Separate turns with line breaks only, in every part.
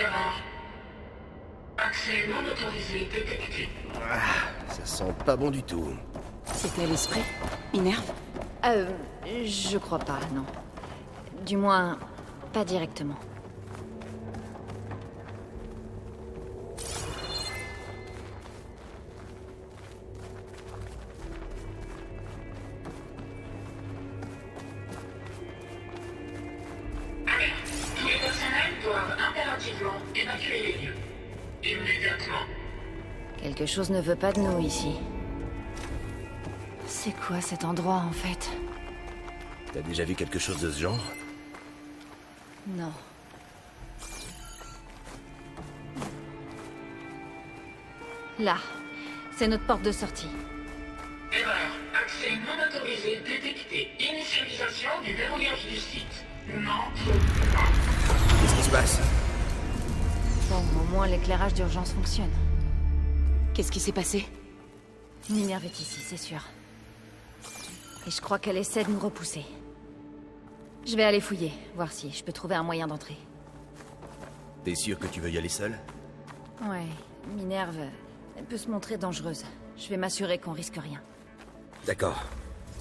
Erreur. Accès non autorisé détecté.
Ça sent pas bon du tout.
C'était l'esprit Minerve?
Je crois pas, non. Du moins, pas directement.
Alerte. Tous les personnels doivent impérativement évacuer les lieux. Immédiatement.
Quelque chose ne veut pas de nous ici. C'est quoi cet endroit, en fait?
T'as déjà vu quelque chose de ce genre?
Non. Là. C'est notre porte de sortie.
Erreur. Accès non autorisé détecté. Initialisation du verrouillage du site. N'entre pas.
Qu'est-ce qui se passe?
Bon, au moins l'éclairage d'urgence fonctionne.
Qu'est-ce qui s'est passé?
Minerve est ici, c'est sûr. Et je crois qu'elle essaie de nous repousser. Je vais aller fouiller, voir si je peux trouver un moyen d'entrer.
T'es sûr que tu veux y aller seul?
Ouais, Minerve, elle peut se montrer dangereuse. Je vais m'assurer qu'on risque rien.
D'accord.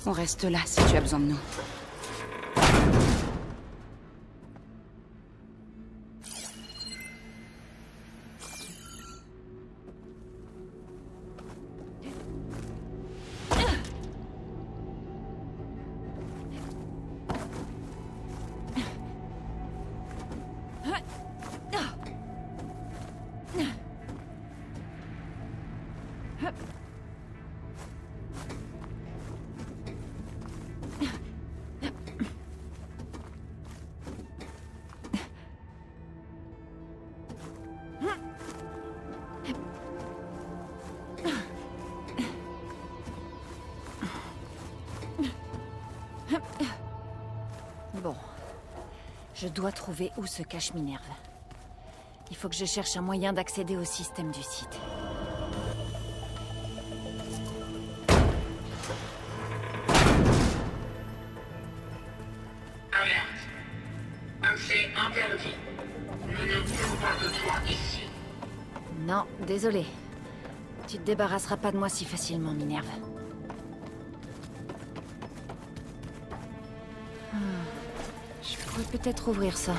On reste là si tu as besoin de nous.
Bon. Je dois trouver où se cache Minerve. Il faut que je cherche un moyen d'accéder au système du site.
Alerte. Accès interdit. Nous ne voulons pas de toi ici.
Non, désolé. Tu te débarrasseras pas de moi si facilement, Minerve. Je pourrais peut-être ouvrir ça.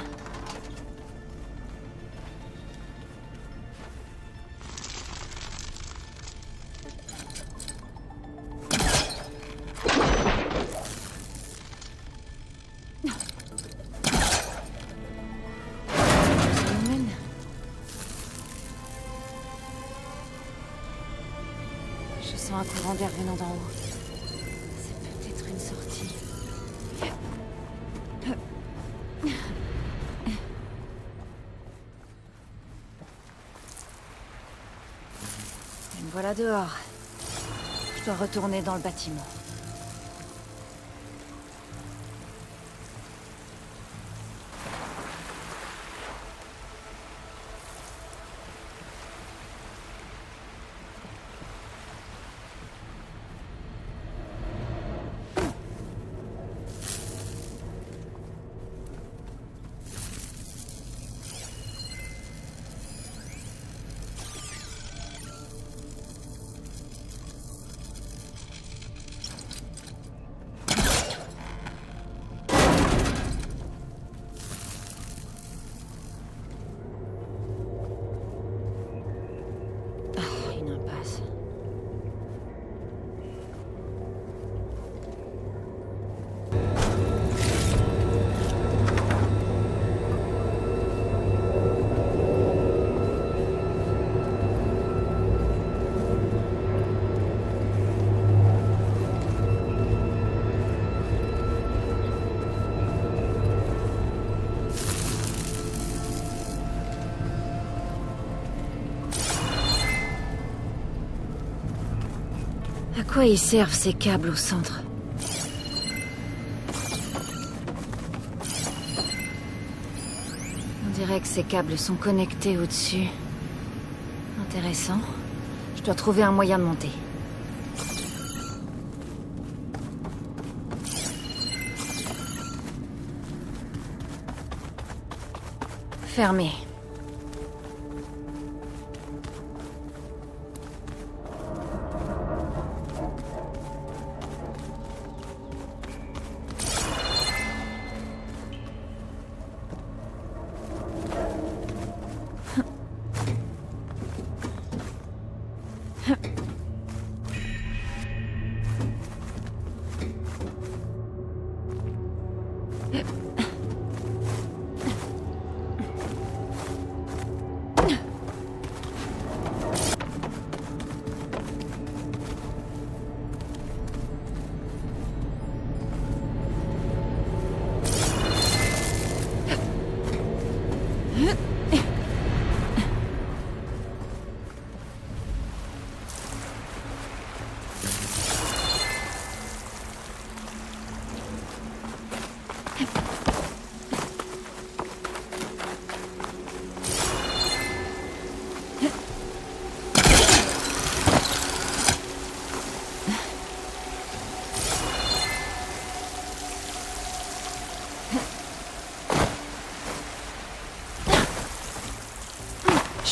Ça nous mène. Je sens un courant d'air venant d'en haut. C'est peut-être une sortie. Me voilà dehors. Je dois retourner dans le bâtiment. Une impasse. À quoi ils servent ces câbles au centre? On dirait que ces câbles sont connectés au-dessus. Intéressant. Je dois trouver un moyen de monter. Fermé.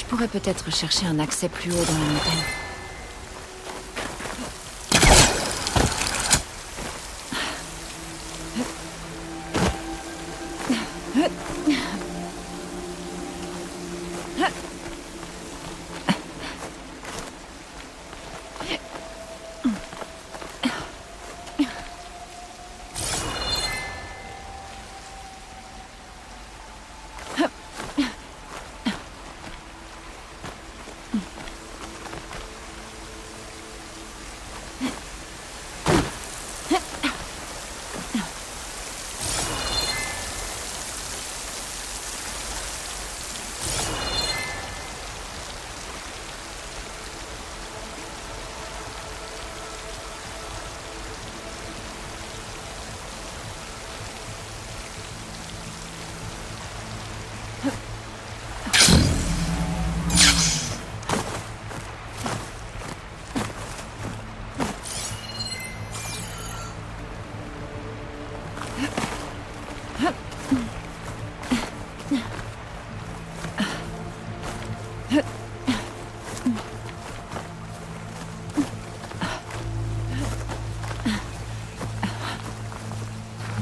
pourrais peut-être chercher un accès plus haut dans la montagne.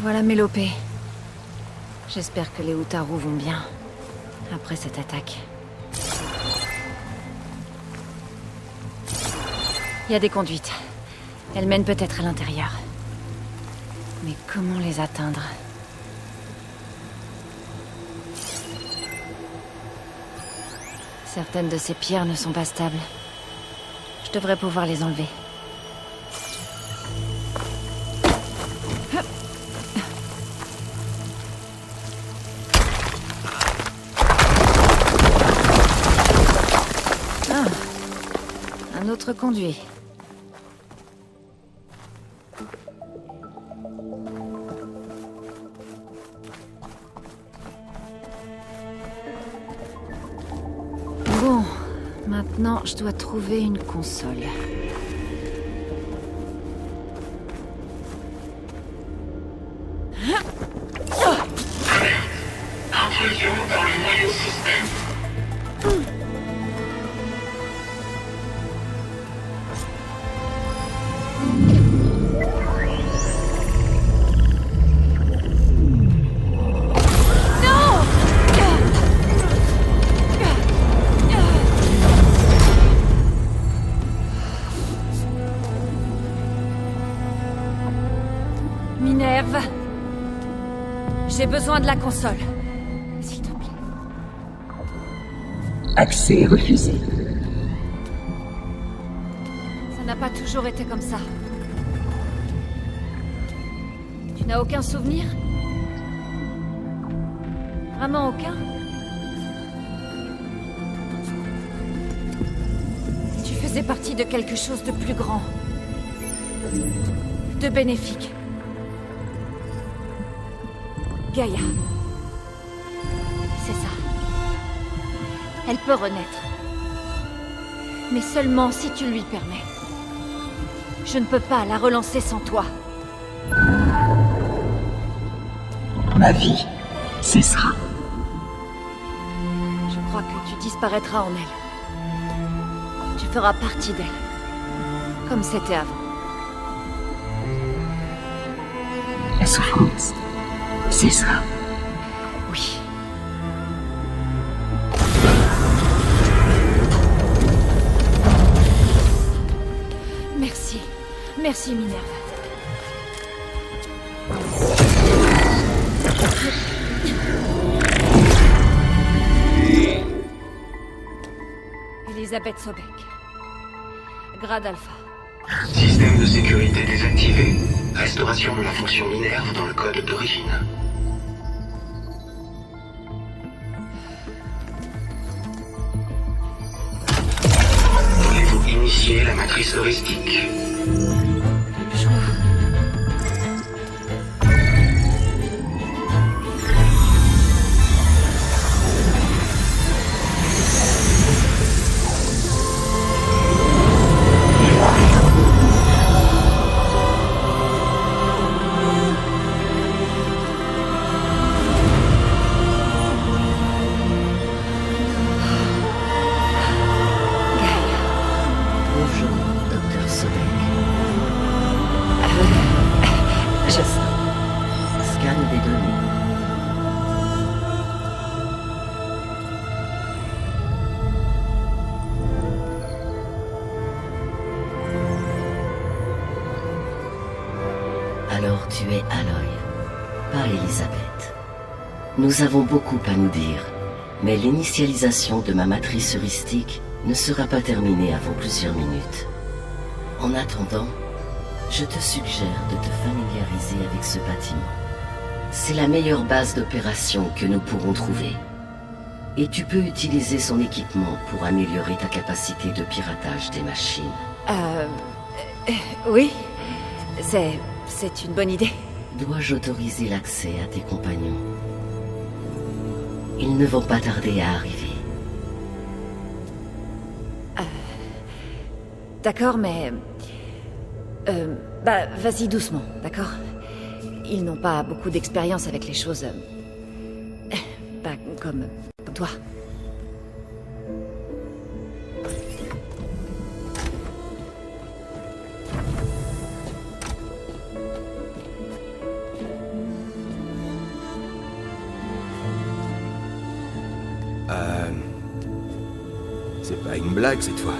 Voilà Mélopée. J'espère que les Utaru vont bien, après cette attaque. Il y a des conduites. Elles mènent peut-être à l'intérieur. Mais comment les atteindre? Certaines de ces pierres ne sont pas stables. Je devrais pouvoir les enlever. Un autre conduit. Bon, maintenant je dois trouver une console.
Intrusion dans le noyau système.
Minerve, j'ai besoin de la console. S'il te plaît.
Accès refusé.
Ça n'a pas toujours été comme ça. Tu n'as aucun souvenir? Vraiment aucun? Tu faisais partie de quelque chose de plus grand. De bénéfique. Gaïa. C'est ça. Elle peut renaître. Mais seulement si tu lui permets. Je ne peux pas la relancer sans toi.
Ma vie cessera.
Je crois que tu disparaîtras en elle. Tu feras partie d'elle. Comme c'était avant.
La souffrance cessera.
Oui. Merci. Merci, Minerve. Elisabeth Sobek. Grade Alpha.
Système de sécurité désactivé. Restauration de la fonction Minerve dans le code d'origine. Voulez-vous initier la matrice heuristique?
tu es Aloy, pas Elisabeth. Nous avons beaucoup à nous dire, mais l'initialisation de ma matrice heuristique ne sera pas terminée avant plusieurs minutes. En attendant, je te suggère de te familiariser avec ce bâtiment. C'est la meilleure base d'opération que nous pourrons trouver. Et tu peux utiliser son équipement pour améliorer ta capacité de piratage des machines.
Oui. C'est une bonne idée.
Dois-je autoriser l'accès à tes compagnons? Ils ne vont pas tarder à arriver.
D'accord, mais... vas-y doucement, d'accord? Ils n'ont pas beaucoup d'expérience avec les choses... comme toi.
C'est pas une blague cette fois.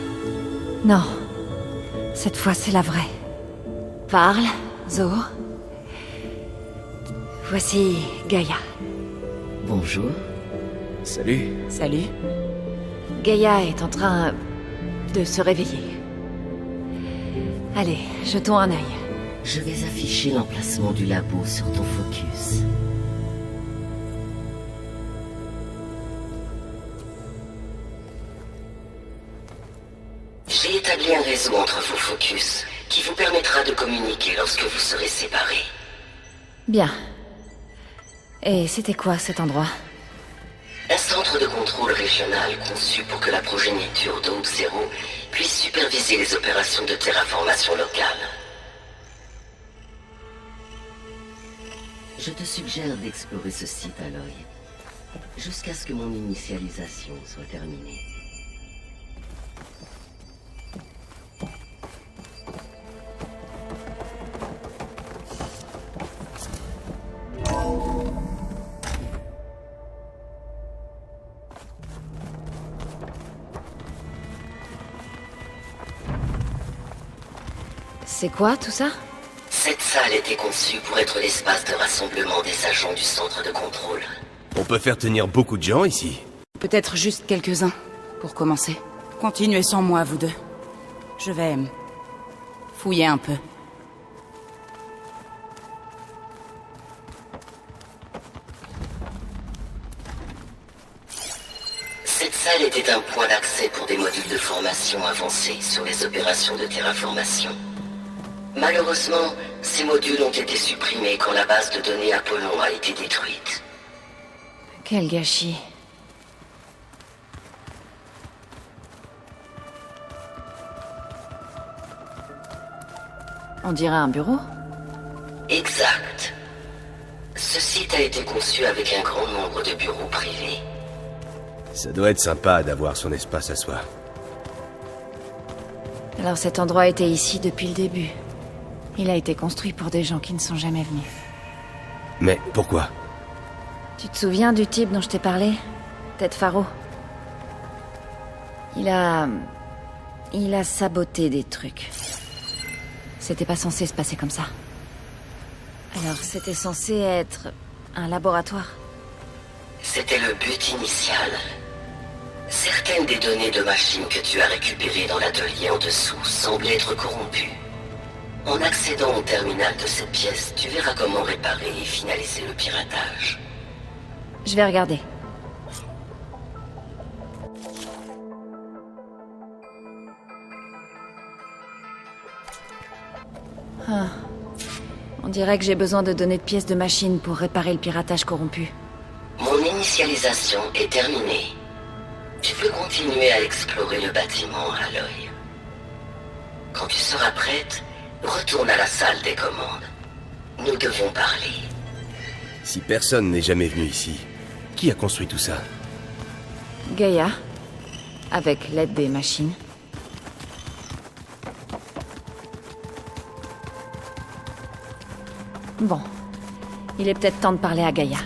Non. Cette fois, c'est la vraie. Parle, Zo. Voici Gaïa.
Bonjour.
Salut.
Salut.
Gaïa est en train de se réveiller. Allez, jetons un œil.
Je vais afficher l'emplacement du labo sur ton focus. J'ai établi un réseau entre vos focus qui vous permettra de communiquer lorsque vous serez séparés.
Bien. Et c'était quoi cet endroit?
Un centre de contrôle régional conçu pour que la progéniture d'Hope Zero puisse superviser les opérations de terraformation locale. Je te suggère d'explorer ce site, Aloy, jusqu'à ce que mon initialisation soit terminée.
C'est quoi tout ça?
Cette salle était conçue pour être l'espace de rassemblement des agents du centre de contrôle.
On peut faire tenir beaucoup de gens ici.
Peut-être juste quelques-uns, pour commencer. Continuez sans moi, vous deux. Je vais... fouiller un peu.
Cette salle était un point d'accès pour des modules de formation avancés sur les opérations de terraformation. Malheureusement, ces modules ont été supprimés quand la base de données Apollon a été détruite.
Quel gâchis. On dirait un bureau?
Exact. Ce site a été conçu avec un grand nombre de bureaux privés.
Ça doit être sympa d'avoir son espace à soi.
Alors cet endroit était ici depuis le début. Il a été construit pour des gens qui ne sont jamais venus.
Mais pourquoi?
Tu te souviens du type dont je t'ai parlé? Ted Faro. Il a saboté des trucs. C'était pas censé se passer comme ça. Alors c'était censé être un laboratoire.
C'était le but initial. Certaines des données de machines que tu as récupérées dans l'atelier en dessous semblaient être corrompues. En accédant au terminal de cette pièce, tu verras comment réparer et finaliser le piratage.
Je vais regarder. Ah. On dirait que j'ai besoin de données de pièces de machine pour réparer le piratage corrompu.
Mon initialisation est terminée. Tu peux continuer à explorer le bâtiment, Aloy. Quand tu seras prête, retourne à la salle des commandes. Nous devons parler.
Si personne n'est jamais venu ici, qui a construit tout ça?
Gaïa, avec l'aide des machines. Bon, il est peut-être temps de parler à Gaïa.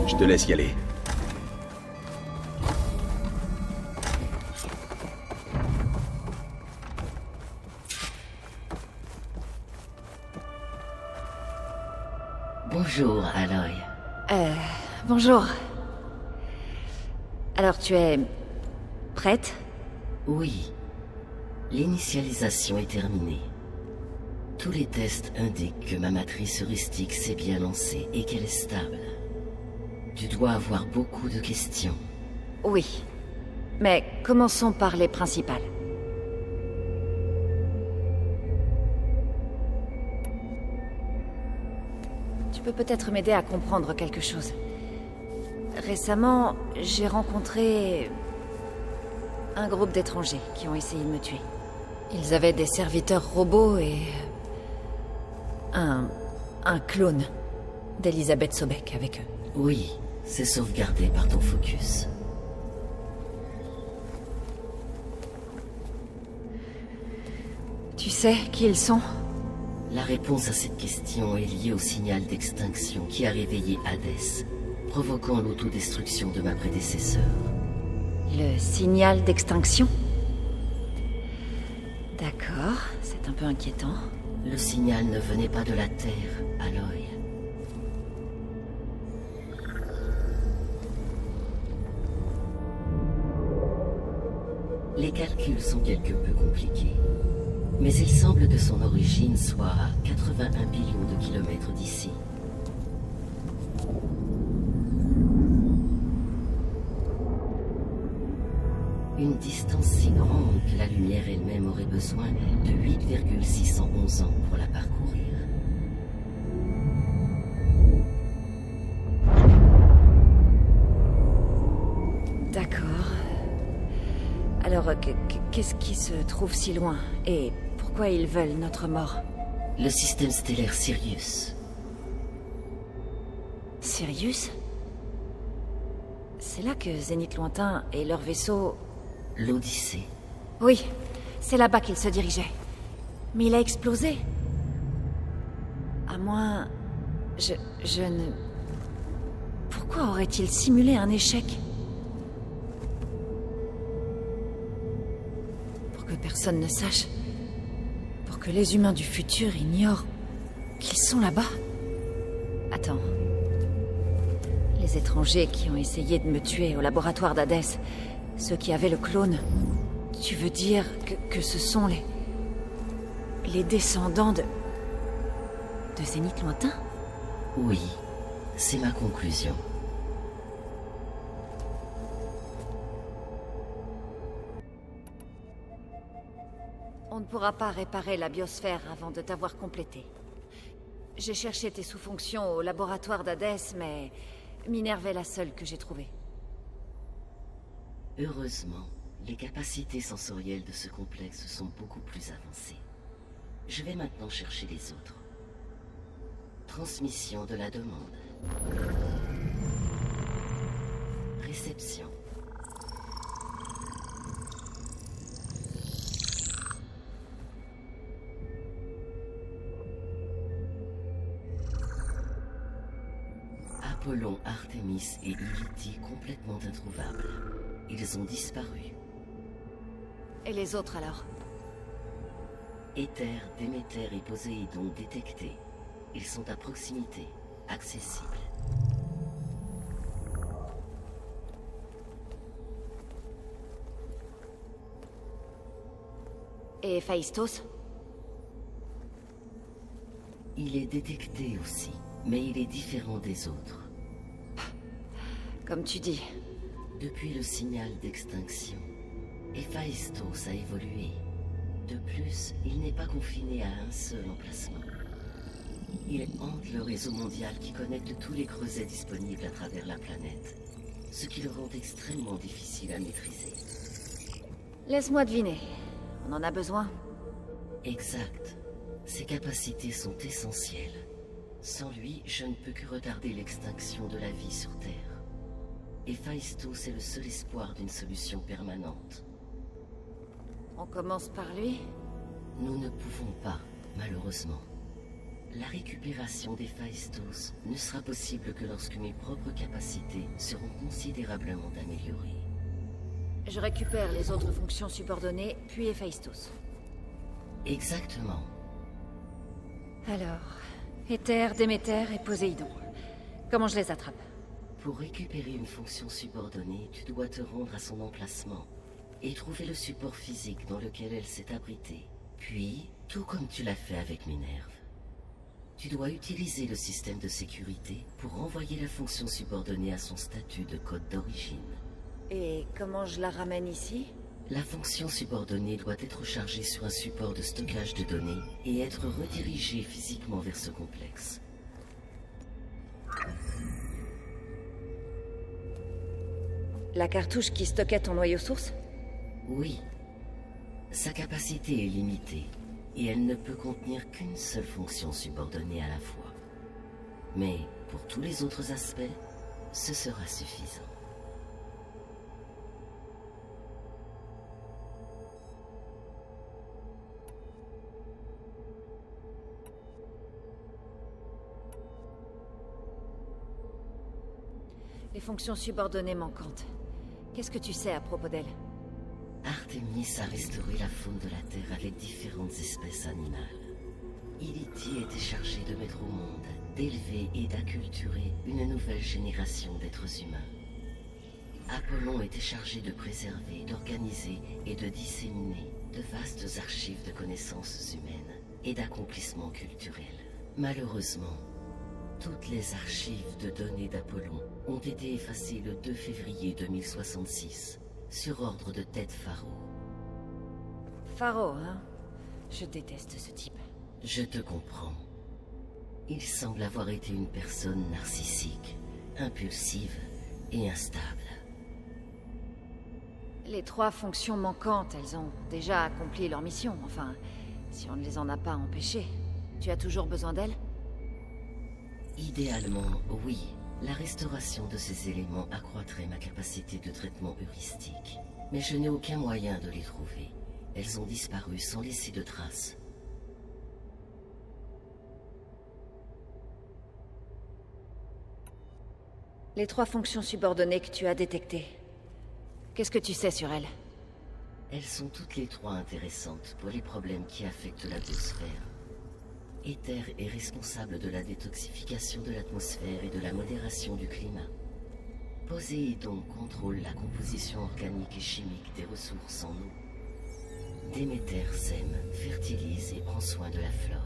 Je te laisse y aller.
Bonjour, Aloy.
Bonjour. Alors tu es... prête?
Oui. L'initialisation est terminée. Tous les tests indiquent que ma matrice heuristique s'est bien lancée et qu'elle est stable. Tu dois avoir beaucoup de questions.
Oui. Mais commençons par les principales. Tu peux peut-être m'aider à comprendre quelque chose. Récemment, j'ai rencontré... un groupe d'étrangers qui ont essayé de me tuer. Ils avaient des serviteurs robots et... un clone d'Elisabeth Sobek avec eux.
Oui, c'est sauvegardé par ton focus.
Tu sais qui ils sont?
La réponse à cette question est liée au signal d'extinction qui a réveillé Hadès, provoquant l'autodestruction de ma prédécesseur.
Le signal d'extinction? D'accord, c'est un peu inquiétant.
Le signal ne venait pas de la Terre, Aloy. Les calculs sont quelque peu compliqués. Mais il semble que son origine soit à 81 billions de kilomètres d'ici. Une distance si grande que la lumière elle-même aurait besoin de 8,611 ans pour la parcourir.
D'accord. Alors, qu'est-ce qui se trouve si loin? Et pourquoi ils veulent notre mort?
Le système stellaire Sirius.
Sirius? C'est là que Zénith Lointain et leur vaisseau...
L'Odyssée.
Oui, c'est là-bas qu'il se dirigeait. Mais il a explosé. À moins... Je ne... Pourquoi aurait-il simulé un échec? Pour que personne ne sache. Pour que les humains du futur ignorent qu'ils sont là-bas. Attends. Les étrangers qui ont essayé de me tuer au laboratoire d'Hadès, ceux qui avaient le clone, tu veux dire que ce sont les descendants de Zénith Lointain?
Oui, c'est ma conclusion.
On ne pourra pas réparer la biosphère avant de t'avoir complété. J'ai cherché tes sous-fonctions au laboratoire d'Hadès, mais Minerve est la seule que j'ai trouvée.
Heureusement, les capacités sensorielles de ce complexe sont beaucoup plus avancées. Je vais maintenant chercher les autres. Transmission de la demande. Réception. Apollon, Artemis et Ility complètement introuvables. Ils ont disparu.
Et les autres alors?
Éther, Déméter et Poséidon détectés. Ils sont à proximité, accessibles.
Et Phaistos?
Il est détecté aussi, mais il est différent des autres.
Comme tu dis.
Depuis le signal d'extinction, Héphaïstos a évolué. De plus, il n'est pas confiné à un seul emplacement. Il hante le réseau mondial qui connecte tous les creusets disponibles à travers la planète, ce qui le rend extrêmement difficile à maîtriser.
Laisse-moi deviner. On en a besoin?
Exact. Ses capacités sont essentielles. Sans lui, je ne peux que retarder l'extinction de la vie sur Terre. Héphaïstos est le seul espoir d'une solution permanente.
On commence par lui?
Nous ne pouvons pas, malheureusement. La récupération d'Héphaïstos ne sera possible que lorsque mes propres capacités seront considérablement améliorées.
Je récupère les autres fonctions subordonnées, puis Héphaïstos.
Exactement.
Alors, Éther, Déméter et Poséidon. Comment je les attrape?
Pour récupérer une fonction subordonnée, tu dois te rendre à son emplacement et trouver le support physique dans lequel elle s'est abritée. Puis, tout comme tu l'as fait avec Minerve, tu dois utiliser le système de sécurité pour renvoyer la fonction subordonnée à son statut de code d'origine.
Et comment je la ramène ici?
La fonction subordonnée doit être chargée sur un support de stockage de données et être redirigée physiquement vers ce complexe.
La cartouche qui stockait ton noyau source?
Oui. Sa capacité est limitée, et elle ne peut contenir qu'une seule fonction subordonnée à la fois. Mais, pour tous les autres aspects, ce sera suffisant.
Les fonctions subordonnées manquantes. Qu'est-ce que tu sais à propos d'elles?
Artemis a restauré la faune de la Terre avec différentes espèces animales. Iliti était chargé de mettre au monde, d'élever et d'acculturer une nouvelle génération d'êtres humains. Apollon était chargé de préserver, d'organiser et de disséminer de vastes archives de connaissances humaines et d'accomplissements culturels. Malheureusement, toutes les archives de données d'Apollon ont été effacées le 2 février 2066, sur ordre de Ted Faro.
Faro, hein? Je déteste ce type.
Je te comprends. Il semble avoir été une personne narcissique, impulsive et instable.
Les 3 fonctions manquantes, elles ont déjà accompli leur mission. Enfin, si on ne les en a pas empêchées. Tu as toujours besoin d'elles?
Idéalement, oui. La restauration de ces éléments accroîtrait ma capacité de traitement heuristique. Mais je n'ai aucun moyen de les trouver. Elles ont disparu sans laisser de traces.
Les 3 fonctions subordonnées que tu as détectées. Qu'est-ce que tu sais sur elles?
Elles sont toutes les 3 intéressantes pour les problèmes qui affectent la biosphère. Ether est responsable de la détoxification de l'atmosphère et de la modération du climat. Poséidon contrôle la composition organique et chimique des ressources en eau. Déméter sème, fertilise et prend soin de la flore.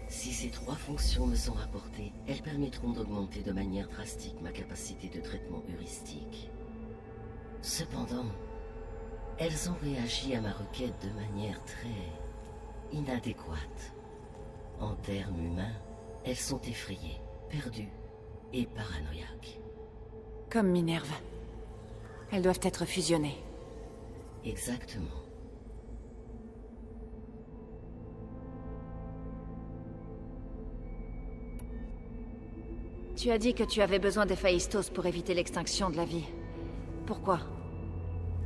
Si ces 3 fonctions me sont rapportées, elles permettront d'augmenter de manière drastique ma capacité de traitement heuristique. Cependant, elles ont réagi à ma requête de manière très inadéquate. En termes humains, elles sont effrayées, perdues et paranoïaques.
Comme Minerve. Elles doivent être fusionnées.
Exactement.
Tu as dit que tu avais besoin d'Héphaïstos pour éviter l'extinction de la vie. Pourquoi?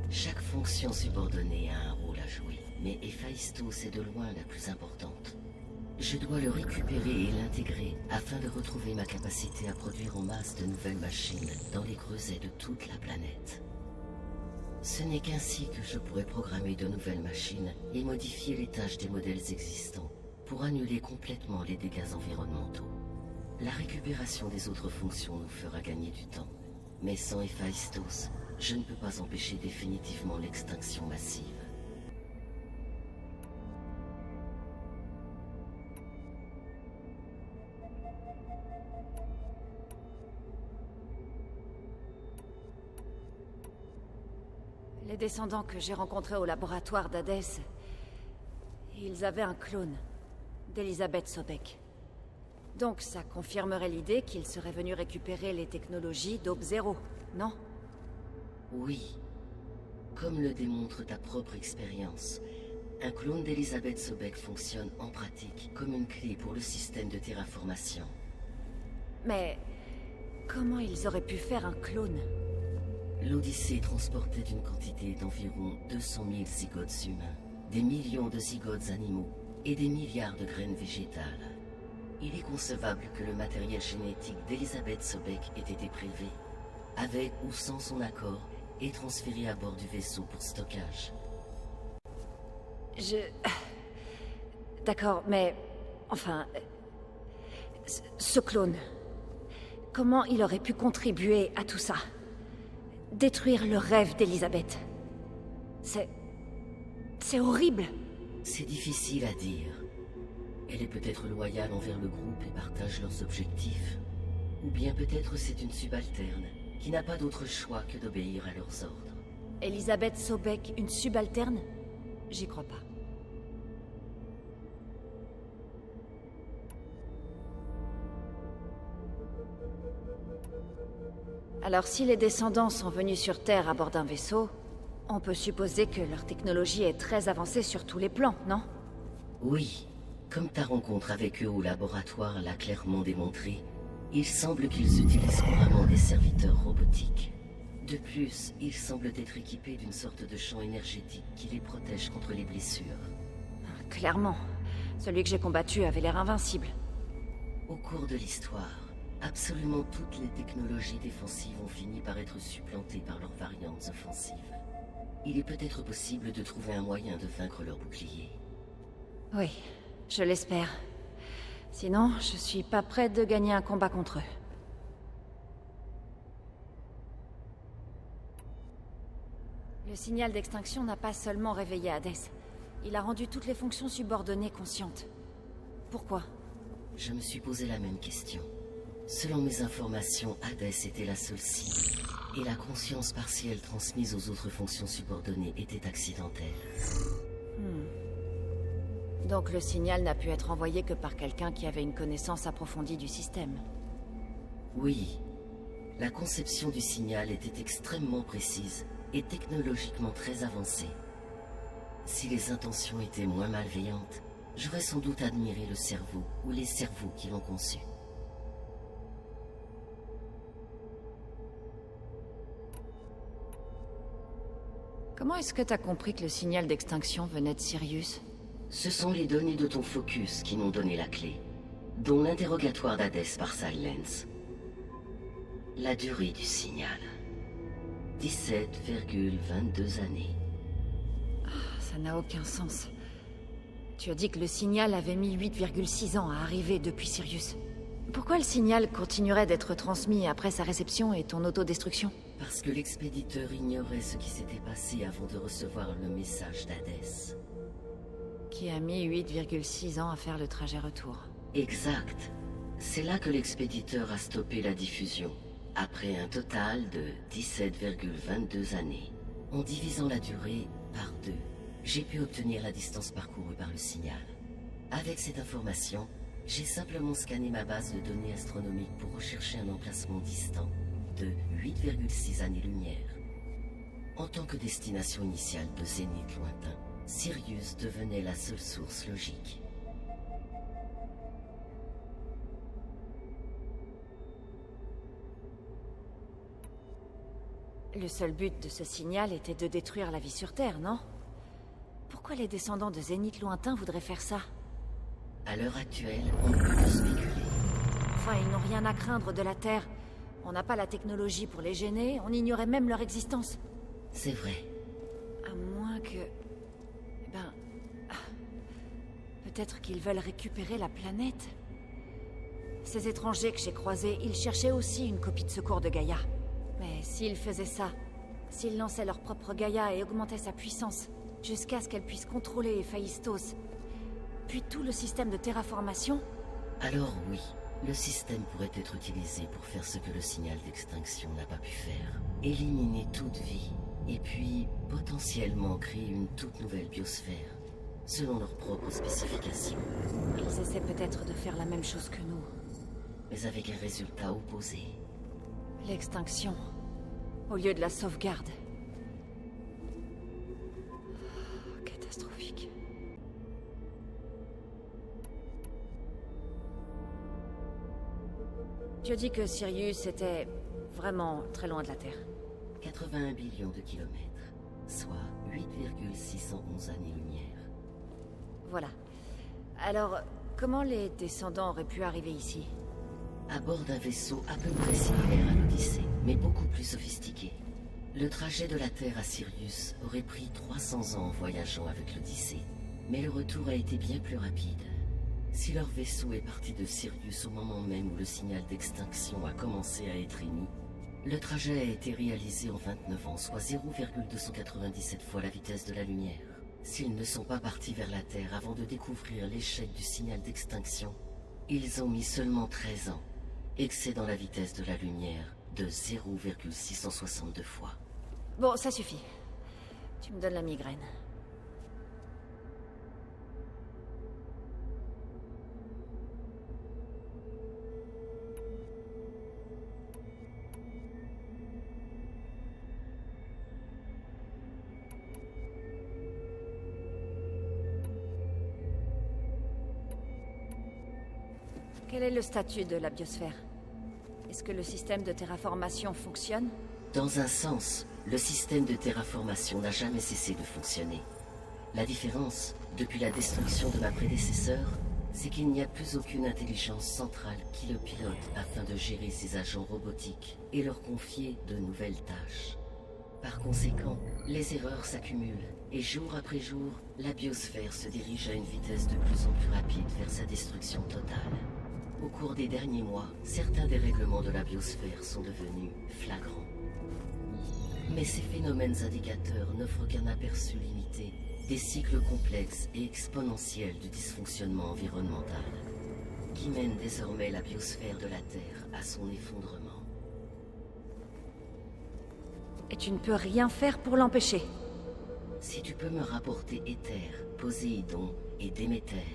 Chaque fonction subordonnée a un rôle à jouer, mais Héphaïstos est de loin la plus importante. Je dois le récupérer et l'intégrer afin de retrouver ma capacité à produire en masse de nouvelles machines dans les creusets de toute la planète. Ce n'est qu'ainsi que je pourrai programmer de nouvelles machines et modifier les tâches des modèles existants pour annuler complètement les dégâts environnementaux. La récupération des autres fonctions nous fera gagner du temps, mais sans Héphaïstos, je ne peux pas empêcher définitivement l'extinction massive.
Les descendants que j'ai rencontrés au laboratoire d'Hadès, ils avaient un clone d'Elisabeth Sobek. Donc ça confirmerait l'idée qu'ils seraient venus récupérer les technologies d'Aube Zéro, non?
Oui. Comme le démontre ta propre expérience, un clone d'Elisabeth Sobek fonctionne en pratique comme une clé pour le système de terraformation.
Mais comment ils auraient pu faire un clone?
L'Odyssée transportait une quantité d'environ 200 000 zygotes humains, des millions de zygotes animaux et des milliards de graines végétales. Il est concevable que le matériel génétique d'Elisabeth Sobek ait été prélevé, avec ou sans son accord, et transféré à bord du vaisseau pour stockage.
D'accord, mais... Enfin... Ce clone... comment il aurait pu contribuer à tout ça? Détruire le rêve d'Elisabeth. C'est horrible.
C'est difficile à dire. Elle est peut-être loyale envers le groupe et partage leurs objectifs. Ou bien peut-être c'est une subalterne, qui n'a pas d'autre choix que d'obéir à leurs ordres.
Elisabeth Sobek, une subalterne? J'y crois pas. Alors si les descendants sont venus sur Terre à bord d'un vaisseau, on peut supposer que leur technologie est très avancée sur tous les plans, non?
Oui, comme ta rencontre avec eux au laboratoire l'a clairement démontré, il semble qu'ils utilisent couramment des serviteurs robotiques. De plus, ils semblent être équipés d'une sorte de champ énergétique qui les protège contre les blessures.
Clairement. Celui que j'ai combattu avait l'air invincible.
Au cours de l'histoire, absolument toutes les technologies défensives ont fini par être supplantées par leurs variantes offensives. Il est peut-être possible de trouver un moyen de vaincre leur bouclier.
Oui, je l'espère. Sinon, je suis pas prête de gagner un combat contre eux. Le signal d'extinction n'a pas seulement réveillé Hades. Il a rendu toutes les fonctions subordonnées conscientes. Pourquoi?
Je me suis posé la même question. Selon mes informations, Hades était la seule cible. Et la conscience partielle transmise aux autres fonctions subordonnées était accidentelle.
Donc le signal n'a pu être envoyé que par quelqu'un qui avait une connaissance approfondie du système.
Oui. La conception du signal était extrêmement précise et technologiquement très avancée. Si les intentions étaient moins malveillantes, j'aurais sans doute admiré le cerveau ou les cerveaux qui l'ont conçu.
Comment est-ce que t'as compris que le signal d'extinction venait de Sirius?
Ce sont les données de ton focus qui m'ont donné la clé, dont l'interrogatoire d'Hadès par Silence. La durée du signal. 17,22 années.
Ça n'a aucun sens. Tu as dit que le signal avait mis 8,6 ans à arriver depuis Sirius. Pourquoi le signal continuerait d'être transmis après sa réception et ton autodestruction?
Parce que l'expéditeur ignorait ce qui s'était passé avant de recevoir le message d'Hadès.
Qui a mis 8,6 ans à faire le trajet retour.
Exact. C'est là que l'expéditeur a stoppé la diffusion, après un total de 17,22 années. En divisant la durée par 2, j'ai pu obtenir la distance parcourue par le signal. Avec cette information, j'ai simplement scanné ma base de données astronomiques pour rechercher un emplacement distant de 8,6 années-lumière. En tant que destination initiale de zénith lointain, Sirius devenait la seule source logique.
Le seul but de ce signal était de détruire la vie sur Terre, non? Pourquoi les descendants de Zénith lointain voudraient faire ça?
À l'heure actuelle, on ne peut que spéculer.
Enfin, ils n'ont rien à craindre de la Terre. On n'a pas la technologie pour les gêner, on ignorait même leur existence.
C'est vrai.
À moins que... peut-être qu'ils veulent récupérer la planète. Ces étrangers que j'ai croisés, ils cherchaient aussi une copie de secours de Gaïa. Mais s'ils faisaient ça, s'ils lançaient leur propre Gaïa et augmentaient sa puissance, jusqu'à ce qu'elle puisse contrôler Héphaïstos, puis tout le système de terraformation...
Alors oui, le système pourrait être utilisé pour faire ce que le signal d'extinction n'a pas pu faire. Éliminer toute vie, et puis potentiellement créer une toute nouvelle biosphère, selon leurs propres spécifications.
Ils essaient peut-être de faire la même chose que nous.
Mais avec un résultat opposé.
L'extinction, au lieu de la sauvegarde. Catastrophique. Tu as dit que Sirius était vraiment très loin de la Terre.
81 billions de kilomètres, soit 8,611 années-lumière.
Voilà. Alors, comment les descendants auraient pu arriver ici?
À bord d'un vaisseau à peu près similaire à l'Odyssée, mais beaucoup plus sophistiqué. Le trajet de la Terre à Sirius aurait pris 300 ans en voyageant avec l'Odyssée, mais le retour a été bien plus rapide. Si leur vaisseau est parti de Sirius au moment même où le signal d'extinction a commencé à être émis, le trajet a été réalisé en 29 ans, soit 0,297 fois la vitesse de la lumière. S'ils ne sont pas partis vers la Terre avant de découvrir l'échec du signal d'extinction, ils ont mis seulement 13 ans, excédant la vitesse de la lumière de 0,662 fois.
Bon, ça suffit. Tu me donnes la migraine. Quel est le statut de la biosphère? Est-ce que le système de terraformation fonctionne?
Dans un sens, le système de terraformation n'a jamais cessé de fonctionner. La différence, depuis la destruction de ma prédécesseur, c'est qu'il n'y a plus aucune intelligence centrale qui le pilote afin de gérer ses agents robotiques et leur confier de nouvelles tâches. Par conséquent, les erreurs s'accumulent et jour après jour, la biosphère se dirige à une vitesse de plus en plus rapide vers sa destruction totale. Au cours des derniers mois, certains dérèglements de la biosphère sont devenus flagrants. Mais ces phénomènes indicateurs n'offrent qu'un aperçu limité des cycles complexes et exponentiels du dysfonctionnement environnemental, qui mènent désormais la biosphère de la Terre à son effondrement.
Et tu ne peux rien faire pour l'empêcher?
Si tu peux me rapporter Éther, Poséidon et Déméter,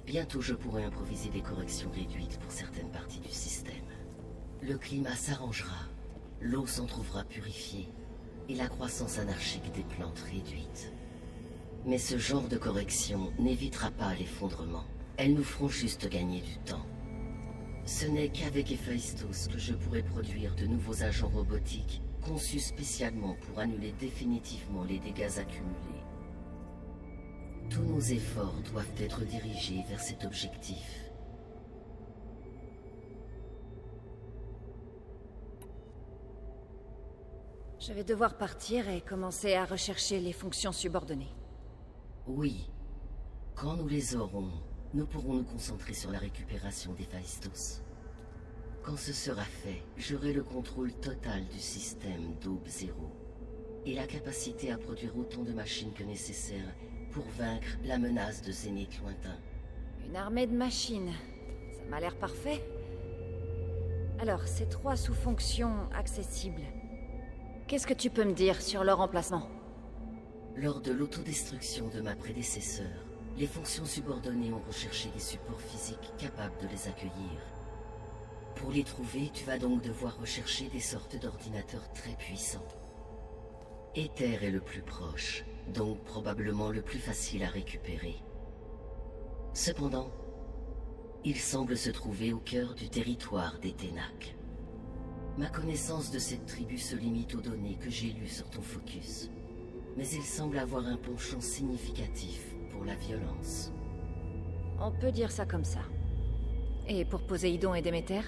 bientôt je pourrai improviser des corrections réduites pour certaines parties du système. Le climat s'arrangera, l'eau s'en trouvera purifiée, et la croissance anarchique des plantes réduite. Mais ce genre de correction n'évitera pas l'effondrement. Elles nous feront juste gagner du temps. Ce n'est qu'avec Héphaïstos que je pourrai produire de nouveaux agents robotiques conçus spécialement pour annuler définitivement les dégâts accumulés. Tous nos efforts doivent être dirigés vers cet objectif.
Je vais devoir partir et commencer à rechercher les fonctions subordonnées.
Oui. Quand nous les aurons, nous pourrons nous concentrer sur la récupération d'Héphaïstos. Quand ce sera fait, j'aurai le contrôle total du système d'Aube Zéro et la capacité à produire autant de machines que nécessaire pour vaincre la menace de Zénith lointain.
Une armée de machines. Ça m'a l'air parfait. Alors, ces 3 sous-fonctions accessibles, qu'est-ce que tu peux me dire sur leur emplacement?
Lors de l'autodestruction de ma prédécesseur, les fonctions subordonnées ont recherché des supports physiques capables de les accueillir. Pour les trouver, tu vas donc devoir rechercher des sortes d'ordinateurs très puissants. Éther est le plus proche, donc probablement le plus facile à récupérer. Cependant, il semble se trouver au cœur du territoire des Ténac. Ma connaissance de cette tribu se limite aux données que j'ai lues sur ton focus, mais il semble avoir un penchant significatif pour la violence.
On peut dire ça comme ça. Et pour Poséidon et Déméter?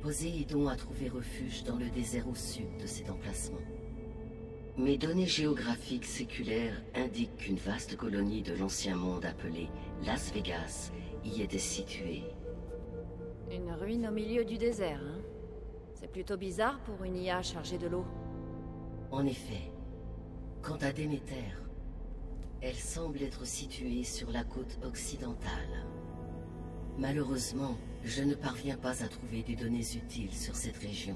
Poséidon a trouvé refuge dans le désert au sud de cet emplacement. Mes données géographiques séculaires indiquent qu'une vaste colonie de l'ancien monde appelée Las Vegas y était située.
Une ruine au milieu du désert, hein? C'est plutôt bizarre pour une IA chargée de l'eau.
En effet. Quant à Déméter, elle semble être située sur la côte occidentale. Malheureusement, je ne parviens pas à trouver des données utiles sur cette région.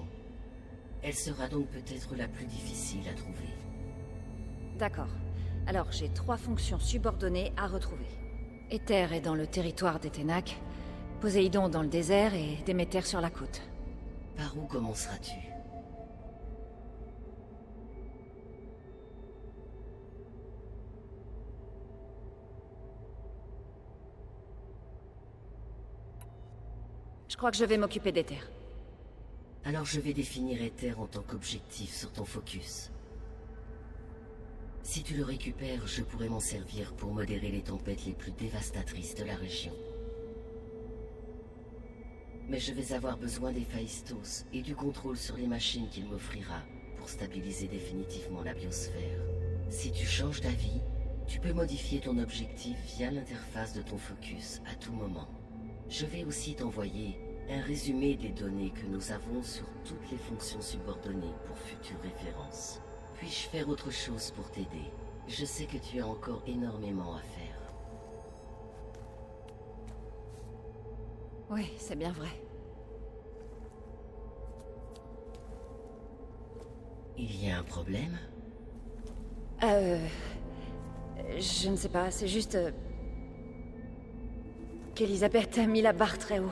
Elle sera donc peut-être la plus difficile à trouver.
D'accord. Alors j'ai 3 fonctions subordonnées à retrouver. Éther est dans le territoire des Ténac, Poséidon dans le désert et Déméter sur la côte.
Par où commenceras-tu?
Je crois que je vais m'occuper d'Éther.
Alors je vais définir Éther en tant qu'objectif sur ton focus. Si tu le récupères, je pourrai m'en servir pour modérer les tempêtes les plus dévastatrices de la région. Mais je vais avoir besoin d'Héphaïstos et du contrôle sur les machines qu'il m'offrira pour stabiliser définitivement la biosphère. Si tu changes d'avis, Tu peux modifier ton objectif via l'interface de ton focus à tout moment. Je vais aussi t'envoyer un résumé des données que nous avons sur toutes les fonctions subordonnées pour futures références. Puis-je faire autre chose pour t'aider? Je sais que tu as encore énormément à faire.
Oui, c'est bien vrai.
Il y a un problème?
Je ne sais pas, c'est juste... qu'Elisabeth a mis la barre très haut.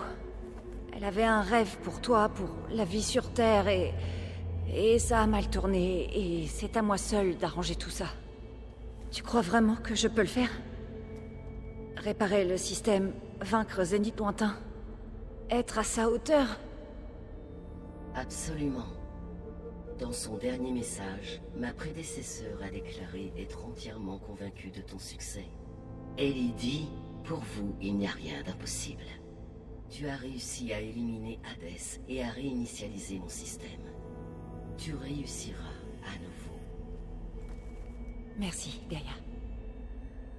Elle avait un rêve pour toi, pour la vie sur Terre, et ça a mal tourné, et c'est à moi seule d'arranger tout ça. Tu crois vraiment que je peux le faire? Réparer le système, vaincre Zénith lointain, être à sa hauteur?
Absolument. Dans son dernier message, ma prédécesseur a déclaré être entièrement convaincue de ton succès. Elle y dit, pour vous, il n'y a rien d'impossible. Tu as réussi à éliminer Hades et à réinitialiser mon système. Tu réussiras à nouveau.
Merci, Gaïa.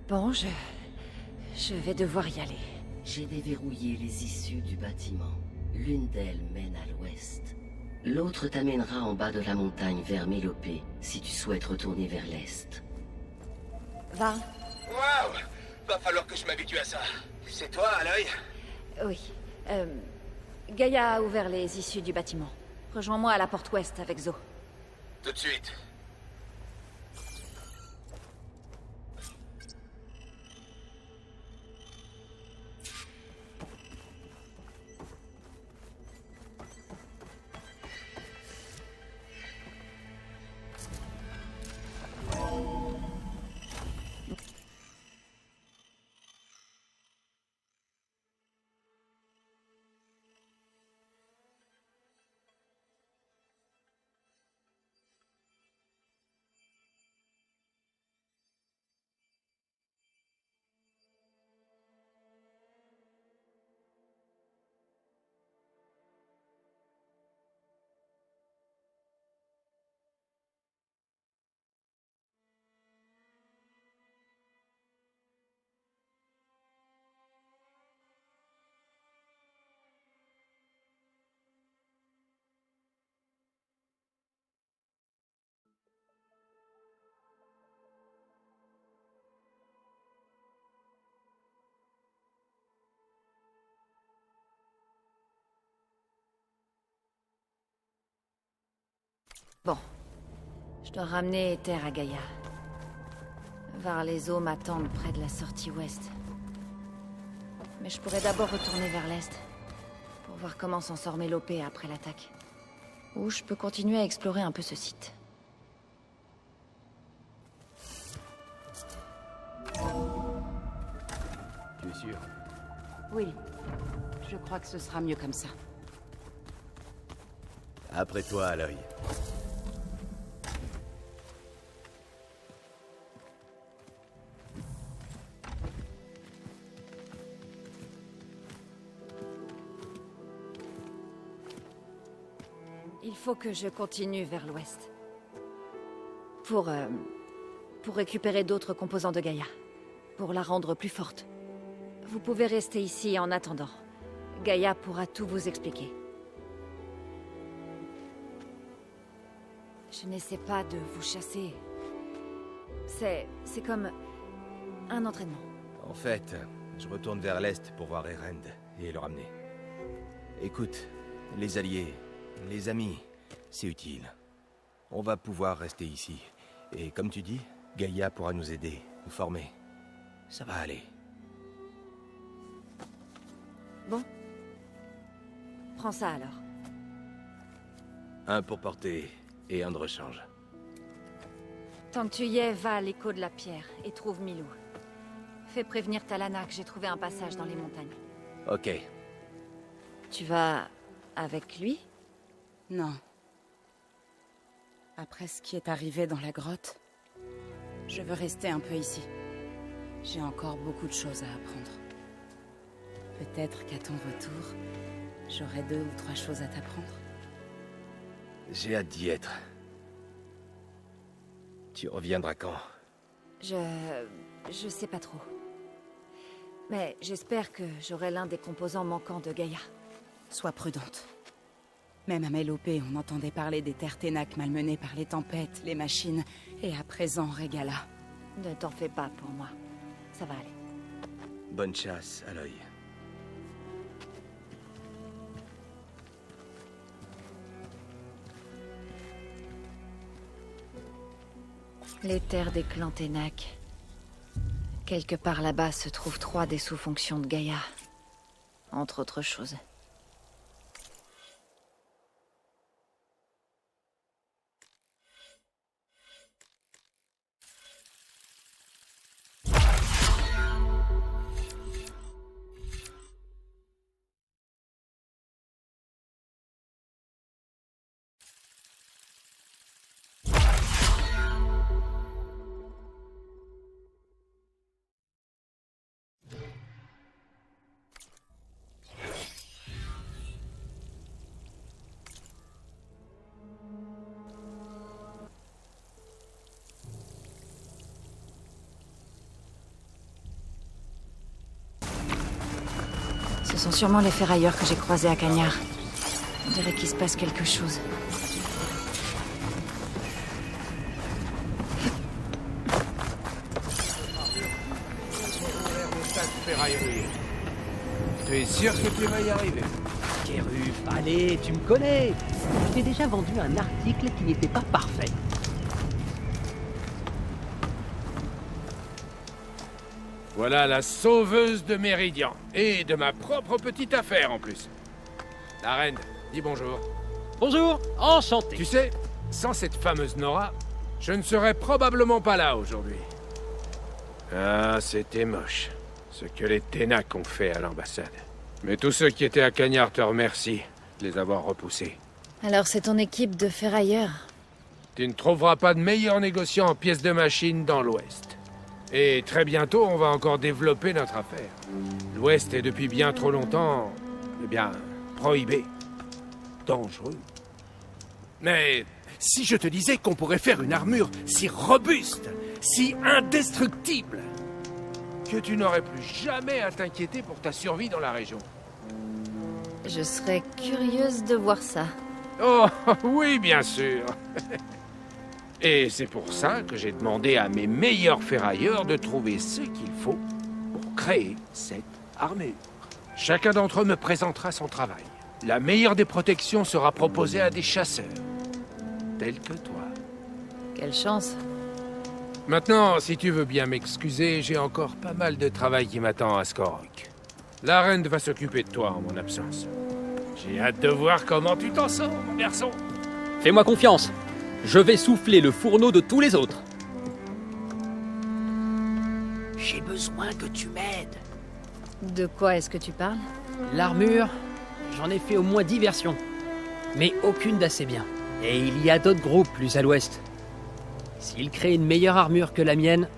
Bon, je vais devoir y aller.
J'ai déverrouillé les issues du bâtiment. L'une d'elles mène à l'ouest. L'autre t'amènera en bas de la montagne vers Mélopée, si tu souhaites retourner vers l'est.
Va.
Waouh! Va falloir que je m'habitue à ça. C'est toi, à l'œil?
Oui. Gaïa a ouvert les issues du bâtiment. Rejoins-moi à la porte ouest avec Zo.
Tout de suite.
Bon. Je dois ramener Ether à Gaïa. Var les eaux m'attendent près de la sortie ouest. Mais je pourrais d'abord retourner vers l'est, pour voir comment s'en sort Mélopée après l'attaque. Ou je peux continuer à explorer un peu ce site.
Tu es sûr?
Oui. Je crois que ce sera mieux comme ça.
Après toi, à l'œil.
Il faut que je continue vers l'ouest. Pour récupérer d'autres composants de Gaïa. Pour la rendre plus forte. Vous pouvez rester ici en attendant. Gaïa pourra tout vous expliquer. Je n'essaie pas de vous chasser. C'est comme un entraînement.
En fait, je retourne vers l'est pour voir Erend et le ramener. Écoute, les alliés, les amis, c'est utile. On va pouvoir rester ici. Et comme tu dis, Gaïa pourra nous aider, nous former. Ça va aller.
Bon. Prends ça alors.
Un pour porter et un de rechange.
Tant que tu y es, va à l'écho de la pierre et trouve Milou. Fais prévenir Talana que j'ai trouvé un passage dans les montagnes.
Ok.
Tu vas avec lui?
Non. Après ce qui est arrivé dans la grotte, je veux rester un peu ici. J'ai encore beaucoup de choses à apprendre. Peut-être qu'à ton retour, j'aurai 2 ou 3 choses à t'apprendre.
J'ai hâte d'y être. Tu reviendras quand?
Je sais pas trop. Mais j'espère que j'aurai l'un des composants manquants de Gaïa.
Sois prudente. Même à Mélopée, on entendait parler des terres Ténac malmenées par les tempêtes, les machines, et à présent Régala.
Ne t'en fais pas pour moi. Ça va aller.
Bonne chasse, Aloy.
Les terres des clans Ténac. Quelque part là-bas se trouvent 3 des sous-fonctions de Gaïa. Entre autres choses. Ce sont sûrement les ferrailleurs que j'ai croisés à Cagnard. On dirait qu'il se passe quelque chose.
Tu es sûr que tu vas y arriver?
Kérub, allez, tu me connais. Je t'ai déjà vendu un article qui n'était pas parfait.
Voilà la sauveuse de Méridian. Et de ma propre petite affaire en plus. La reine, dis bonjour.
Bonjour, enchanté.
Tu sais, sans cette fameuse Nora, je ne serais probablement pas là aujourd'hui. Ah, c'était moche. Ce que les Ténac ont fait à l'ambassade. Mais tous ceux qui étaient à Cagnard te remercient de les avoir repoussés.
Alors c'est ton équipe de ferrailleurs?
Tu ne trouveras pas de meilleur négociant en pièces de machine dans l'Ouest. Et très bientôt, on va encore développer notre affaire. L'Ouest est depuis bien trop longtemps, eh bien, prohibé. Dangereux.
Mais si je te disais qu'on pourrait faire une armure si robuste, si indestructible,
que tu n'aurais plus jamais à t'inquiéter pour ta survie dans la région.
Je serais curieuse de voir ça.
Oh, oui, bien sûr. Et c'est pour ça que j'ai demandé à mes meilleurs ferrailleurs de trouver ce qu'il faut pour créer cette armure. Chacun d'entre eux me présentera son travail. La meilleure des protections sera proposée à des chasseurs, tels que toi.
Quelle chance.
Maintenant, si tu veux bien m'excuser, j'ai encore pas mal de travail qui m'attend à Skorok. La reine va s'occuper de toi en mon absence. J'ai hâte de voir comment tu t'en sors, mon garçon.
Fais-moi confiance. Je vais souffler le fourneau de tous les autres.
j'ai besoin que tu m'aides.
De quoi est-ce que tu parles?
L'armure, j'en ai fait au moins 10 versions. Mais aucune d'assez bien. Et il y a d'autres groupes plus à l'ouest. S'ils créent une meilleure armure que la mienne,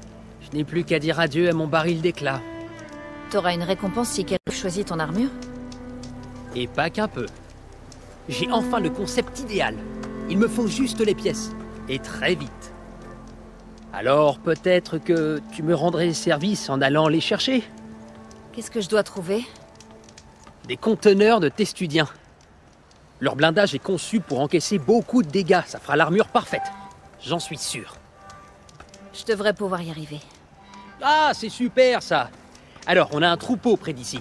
je n'ai plus qu'à dire adieu à mon baril d'éclat.
T'auras une récompense si quelqu'un choisit ton armure?
Et pas qu'un peu. J'ai enfin le concept idéal. Il me faut juste les pièces. Et très vite. Alors peut-être que tu me rendrais service en allant les chercher.
Qu'est-ce que je dois trouver?
Des conteneurs de testudiens. Leur blindage est conçu pour encaisser beaucoup de dégâts. Ça fera l'armure parfaite. J'en suis sûr.
Je devrais pouvoir y arriver.
Ah, c'est super ça. Alors, on a un troupeau près d'ici.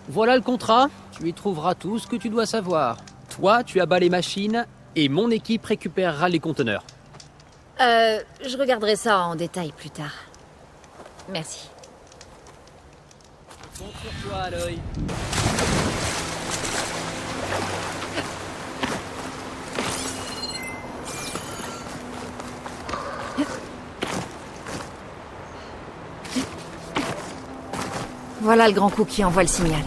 Voilà le contrat. Tu y trouveras tout ce que tu dois savoir. Toi, tu abats les machines et mon équipe récupérera les conteneurs.
Je regarderai ça en détail plus tard. Merci.
Compte sur toi, Aloy.
Voilà le grand coup qui envoie le signal.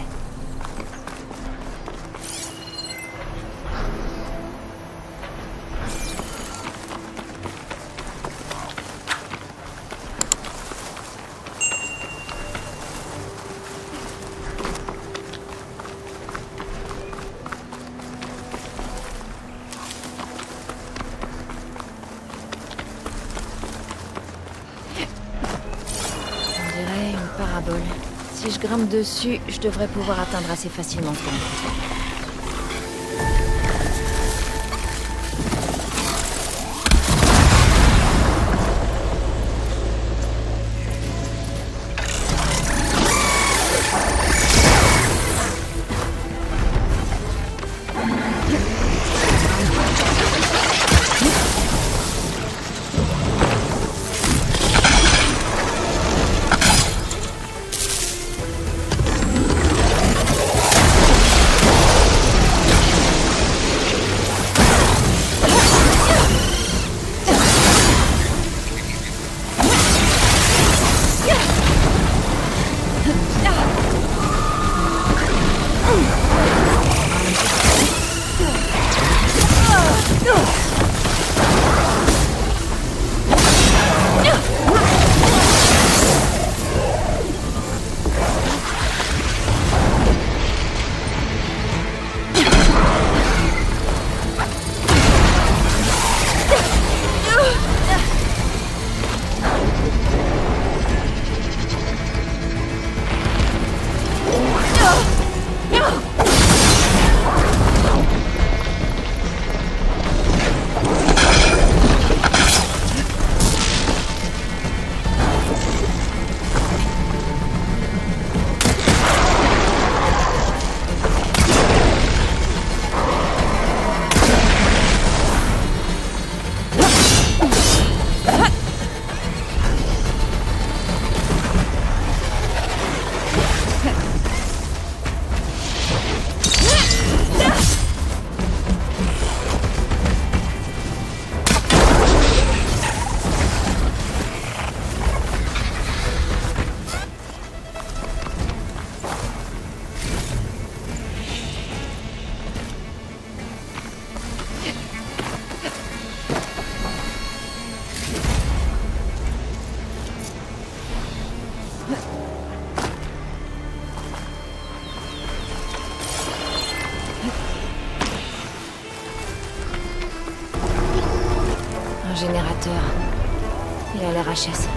parabole. Si je grimpe dessus, je devrais pouvoir atteindre assez facilement ce grand. Générateur. Il a l'air HS.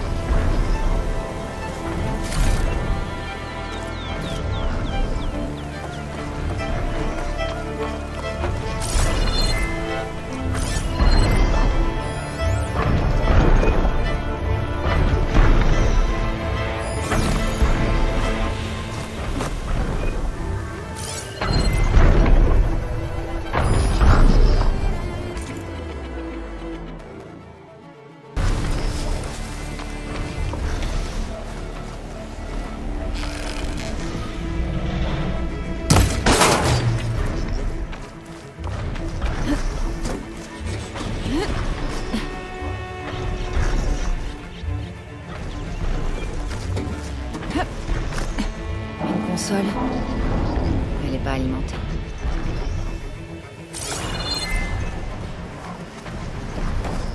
Elle n'est pas alimentée.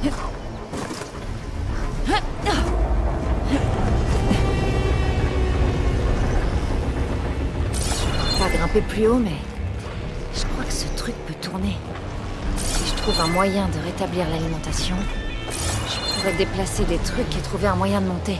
Je peux pas grimper plus haut, mais je crois que ce truc peut tourner. Si je trouve un moyen de rétablir l'alimentation, je pourrais déplacer des trucs et trouver un moyen de monter.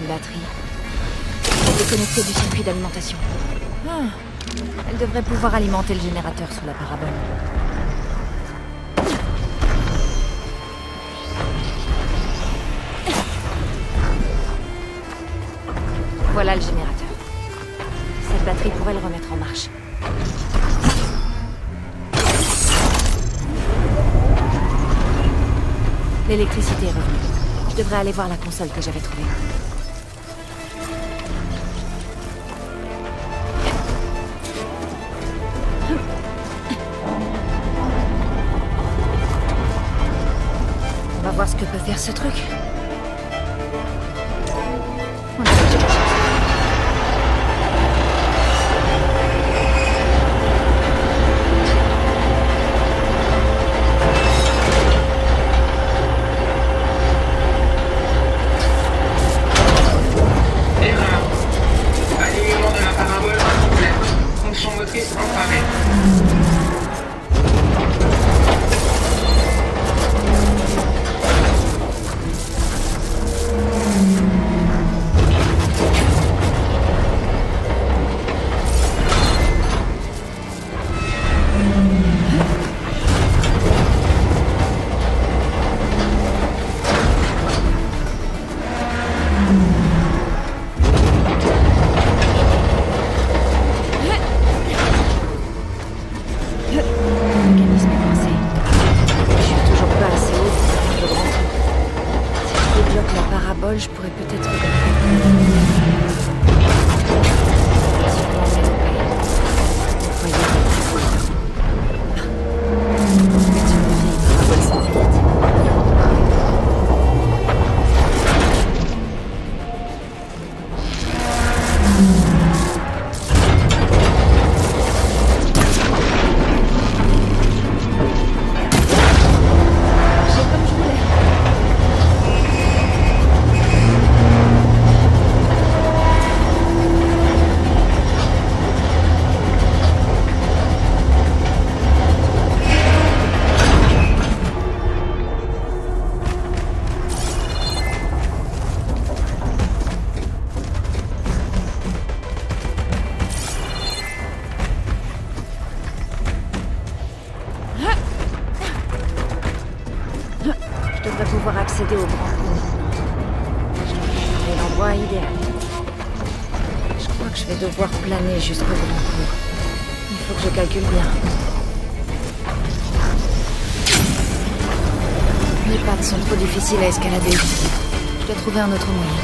Batterie. Elle est déconnectée du circuit d'alimentation. Elle devrait pouvoir alimenter le générateur sous la parabole. Voilà le générateur. Cette batterie pourrait le remettre en marche. L'électricité est revenue. Je devrais aller voir la console que j'avais trouvée. que peut faire ce truc.
Erreur. Alignement de la parabole incomplète. Fonction motrice entamée.
Je pourrais peut-être... pouvoir accéder au grand pont. Je dois préparer l'endroit idéal. Je crois que je vais devoir planer jusqu'au grand pont. Il faut que je calcule bien. Les pattes sont trop difficiles à escalader. Je dois trouver un autre moyen.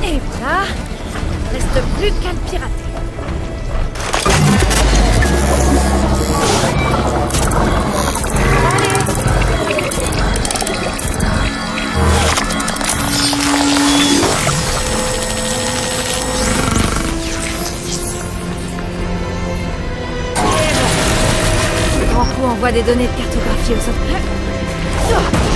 Et voilà, reste plus qu'à le pirater. Le grand coup envoie des données de cartographie au centre.